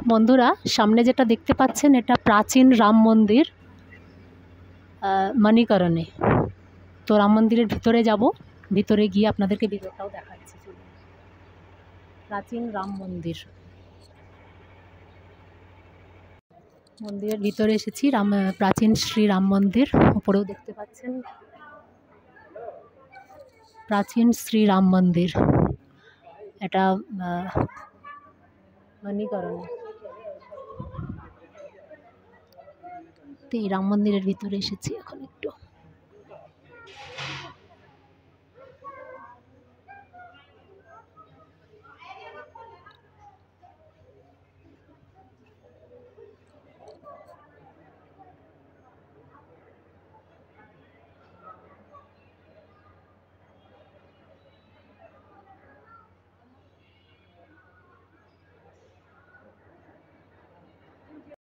বন্ধুরা, সামনে যেটা দেখতে পাচ্ছেন এটা প্রাচীন রাম মন্দির মণিকরণে। তো রাম মন্দিরের ভিতরে যাব, ভিতরে গিয়ে আপনাদেরকে ভিতরটাও দেখাচ্ছি। প্রাচীন রাম মন্দির, মন্দিরের ভিতরে এসেছি। প্রাচীন শ্রী রাম মন্দির, উপরেও দেখতে পাচ্ছেন প্রাচীন শ্রী রাম মন্দির, এটা মণিকরণে। তো এই রাম মন্দিরের ভিতরে এসেছি এখন।